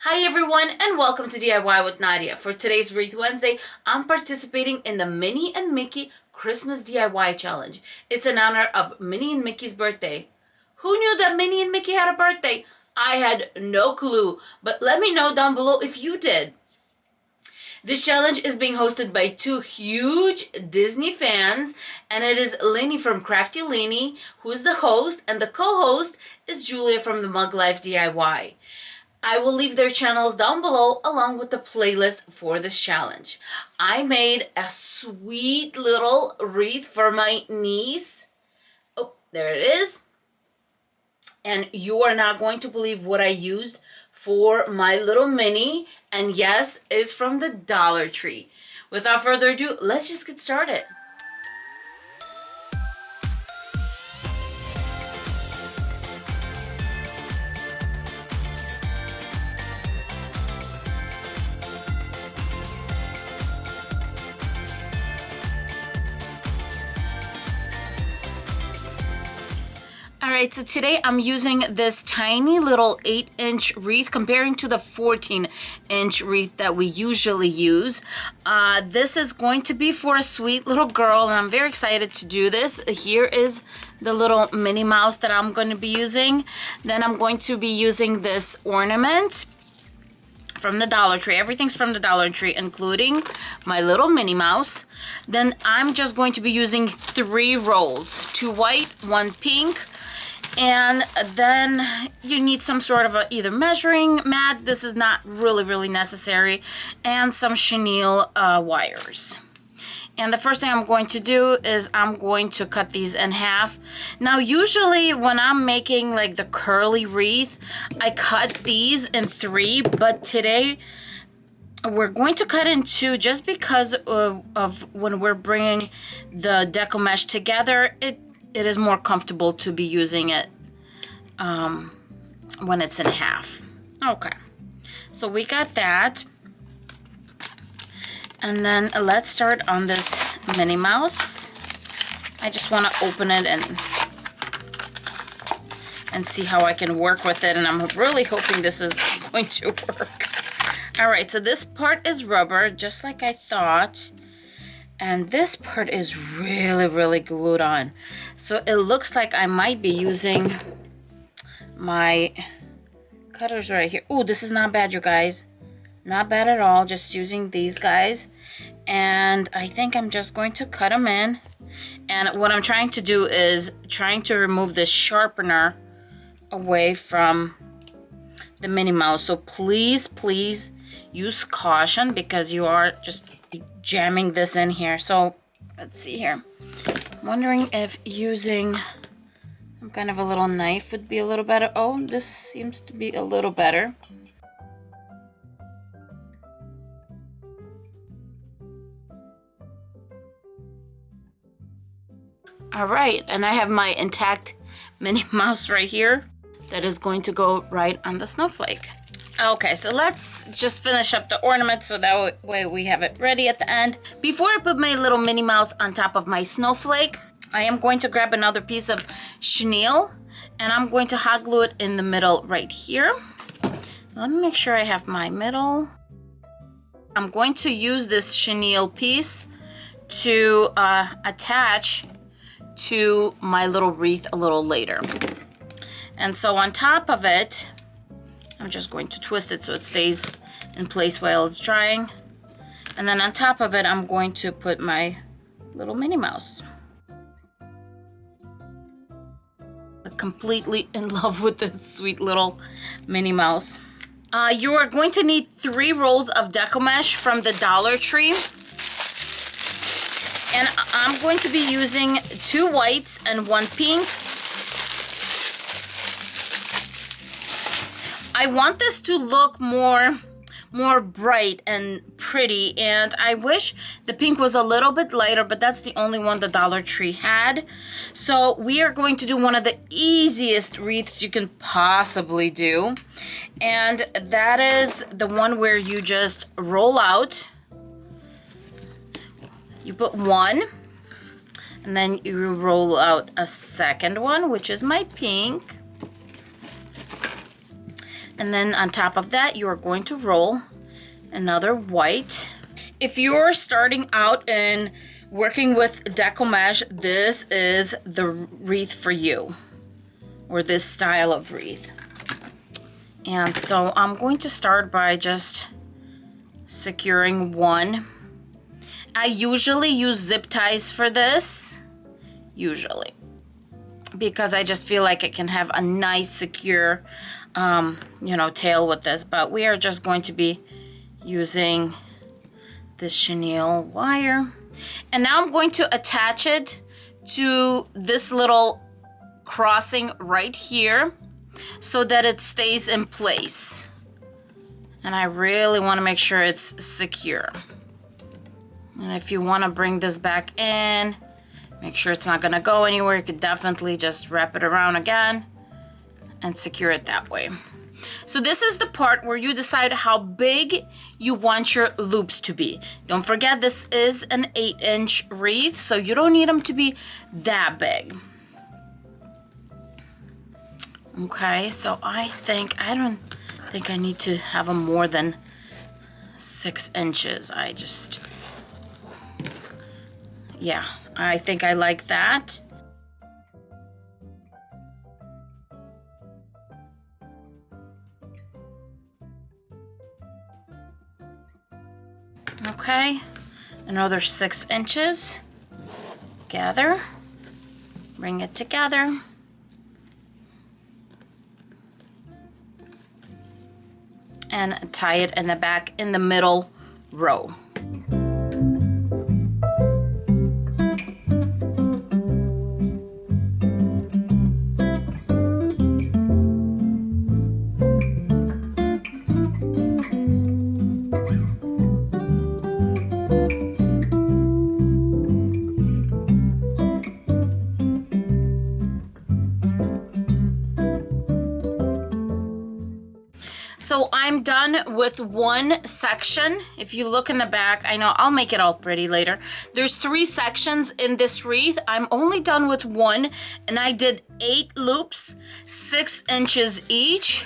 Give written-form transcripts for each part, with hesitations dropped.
Hi everyone and welcome to DIY with Nadia. For today's Wreath Wednesday, I'm participating in the Minnie and Mickey Christmas DIY Challenge. It's in honor of Minnie and Mickey's birthday. Who knew that Minnie and Mickey had a birthday? I had no clue, but let me know down below if you did. This challenge is being hosted by two huge Disney fans, and it is Lenny from Crafty Lenny, who is the host, and the co-host is Julia from the Mug Life DIY. I will leave their channels down below along with the playlist for this challenge. I made a sweet little wreath for my niece. Oh, there it is. And you are not going to believe what I used for my little Minnie. And yes, it's from the Dollar Tree. Without further ado, let's just get started. Alright, so today I'm using this tiny little 8-inch wreath comparing to the 14-inch wreath that we usually use. This is going to be for a sweet little girl, and I'm very excited to do this. Here is the little Minnie Mouse that I'm going to be using. Then I'm going to be using this ornament from the Dollar Tree. Everything's from the Dollar Tree, including my little Minnie Mouse. Then I'm just going to be using 3 rolls, 2 white, 1 pink. And then you need some sort of either measuring mat. This is not really necessary. And some chenille wires. And the first thing I'm going to do is I'm going to cut these in half. Now usually when I'm making like the curly wreath, I cut these in 3. But today we're going to cut in 2 just because of when we're bringing the Deco mesh together. It is more comfortable to be using it when it's in half. Okay, so we got that. And then let's start on this Minnie Mouse. I just want to open it and see how I can work with it. And I'm really hoping this is going to work. All right, so this part is rubber, just like I thought. And this part is really glued on. So it looks like I might be using my cutters right here. Oh, this is not bad, you guys. Not bad at all. Just using these guys. And I think I'm just going to cut them in. And what I'm trying to do is trying to remove this sharpener away from the Minnie Mouse. So please use caution because you are just jamming this in here. So let's see here. I'm wondering if using some kind of a little knife would be a little better. Oh, this seems to be a little better. All right, and I have my intact Minnie Mouse right here that is going to go right on the snowflake. Okay, so let's just finish up the ornament so that way we have it ready at the end. Before I put my little Minnie Mouse on top of my snowflake, I am going to grab another piece of chenille and I'm going to hot glue it in the middle right here. Let me make sure I have my middle. I'm going to use this chenille piece to attach to my little wreath a little later. And so on top of it, I'm just going to twist it so it stays in place while it's drying. And then on top of it, I'm going to put my little Minnie Mouse. I'm completely in love with this sweet little Minnie Mouse. You are going to need 3 rolls of Deco mesh from the Dollar Tree. And I'm going to be using 2 whites and 1 pink. I want this to look more bright and pretty, and I wish the pink was a little bit lighter, but that's the only one the Dollar Tree had. So we are going to do one of the easiest wreaths you can possibly do, and that is the one where you just roll out. You put 1, and then you roll out a second one, which is my pink. And then on top of that, you are going to roll another white. If you're starting out and working with Deco mesh, this is the wreath for you, or this style of wreath. And so I'm going to start by just securing one. I usually use zip ties for this, usually, because I just feel like it can have a nice secure, you know, tail with this. But we are just going to be using this chenille wire. And now I'm going to attach it to this little crossing right here so that it stays in place. And I really want to make sure it's secure. And if you want to bring this back in, make sure it's not going to go anywhere, you could definitely just wrap it around again and secure it that way. So this is the part where you decide how big you want your loops to be. Don't forget, this is an 8-inch wreath, so you don't need them to be that big. Okay, so I don't think I need to have them more than 6 inches. Yeah, I think I like that. Okay, another 6 inches. Gather, bring it together. And tie it in the back in the middle row. So I'm done with one section. If you look in the back, I know I'll make it all pretty later. There's 3 sections in this wreath. I'm only done with one, and I did 8 loops, 6 inches each.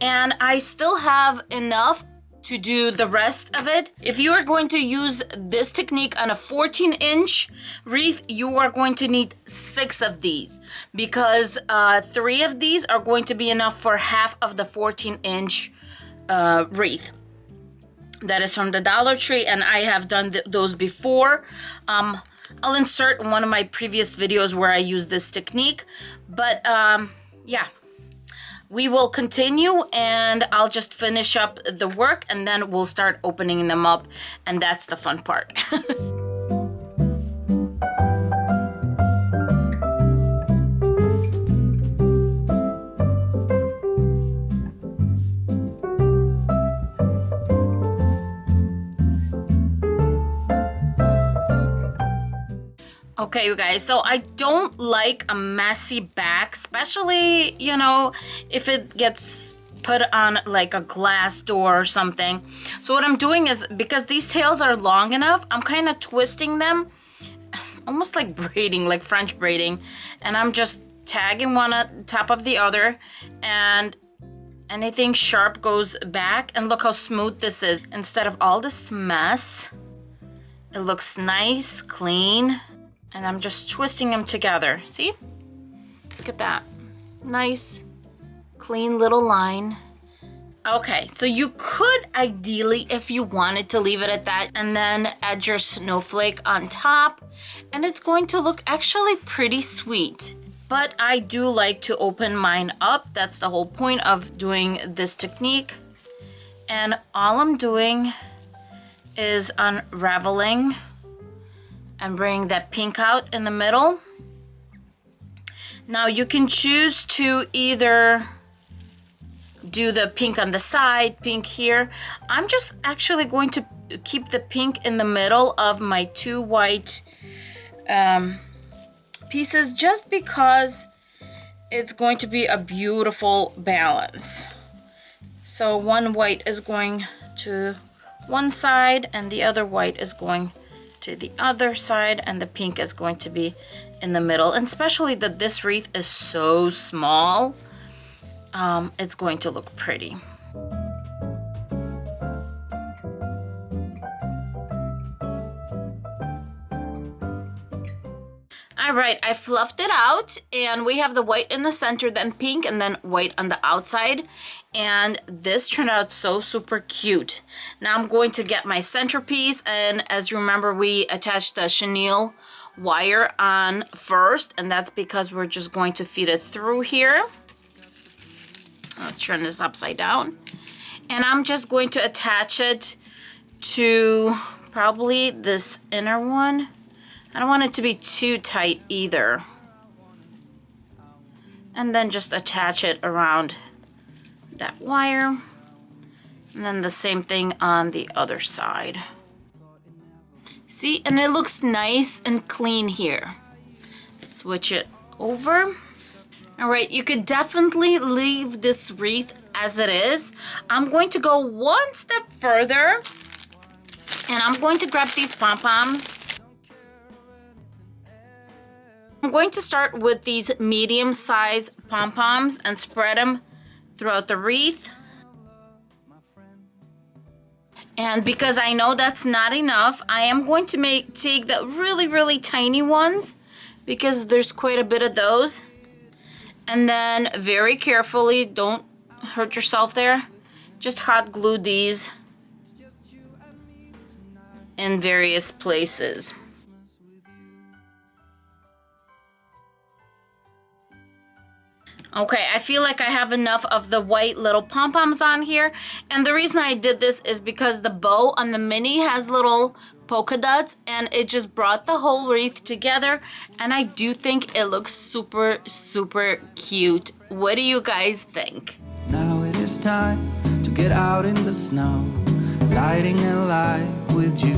And I still have enough to do the rest of it. If you are going to use this technique on a 14-inch wreath, you are going to need 6 of these, because 3 of these are going to be enough for half of the 14-inch wreath. That is from the Dollar Tree, and I have done those before. I'll insert one of my previous videos where I use this technique, but yeah. We will continue, and I'll just finish up the work, and then we'll start opening them up, and that's the fun part. Okay, you guys, so I don't like a messy back, especially, you know, if it gets put on like a glass door or something. So what I'm doing is, because these tails are long enough, I'm kind of twisting them, almost like braiding, like French braiding, and I'm just tagging one on top of the other, and anything sharp goes back. And look how smooth this is. Instead of all this mess, it looks nice, clean. And I'm just twisting them together. See? Look at that. Nice, clean little line. Okay, so you could ideally, if you wanted to, leave it at that and then add your snowflake on top. And it's going to look actually pretty sweet. But I do like to open mine up. That's the whole point of doing this technique. And all I'm doing is unraveling and bring that pink out in the middle. Now you can choose to either do the pink on the side, pink here. I'm just actually going to keep the pink in the middle of my 2 white pieces, just because it's going to be a beautiful balance. So one white is going to one side and the other white is going to the other side, and the pink is going to be in the middle. And especially that this wreath is so small, it's going to look pretty. All right, I fluffed it out, and we have the white in the center, then pink, and then white on the outside. And this turned out so super cute. Now I'm going to get my centerpiece, and as you remember, we attached the chenille wire on first, and that's because we're just going to feed it through here. Let's turn this upside down. And I'm just going to attach it to probably this inner one. I don't want it to be too tight either. And then just attach it around that wire. And then the same thing on the other side. See, and it looks nice and clean here. Switch it over. All right, you could definitely leave this wreath as it is. I'm going to go one step further, and I'm going to grab these pom-poms. I'm going to start with these medium-sized pom-poms and spread them throughout the wreath. And because I know that's not enough, I am going to take the really, really tiny ones, because there's quite a bit of those. And then very carefully, don't hurt yourself there, just hot glue these in various places. Okay, I feel like I have enough of the white little pom-poms on here. And the reason I did this is because the bow on the Minnie has little polka dots, and it just brought the whole wreath together. And I do think it looks super, super cute. What do you guys think? Now it is time to get out in the snow, lighting a light with you.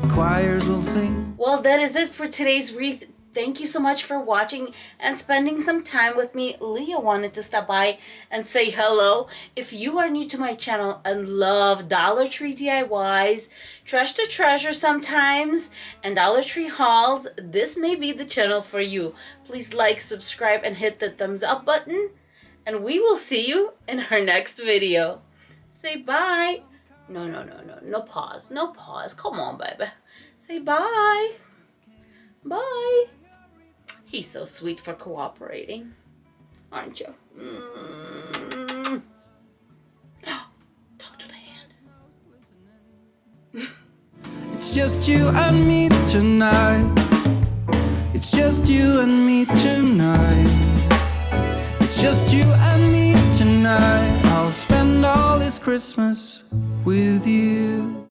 Choirs will sing. Well, that is it for today's wreath. Thank you so much for watching and spending some time with me. Leah wanted to stop by and say hello. If you are new to my channel and love Dollar Tree DIYs, trash to treasure sometimes, and Dollar Tree hauls, this may be the channel for you. Please like, subscribe, and hit the thumbs up button. And we will see you in our next video. Say bye. No pause. No pause. Come on, baby. Say bye. Bye. He's so sweet for cooperating, aren't you? Talk to the hand. It's just you and me tonight. It's just you and me tonight. It's just you and me tonight. I'll spend all this Christmas with you.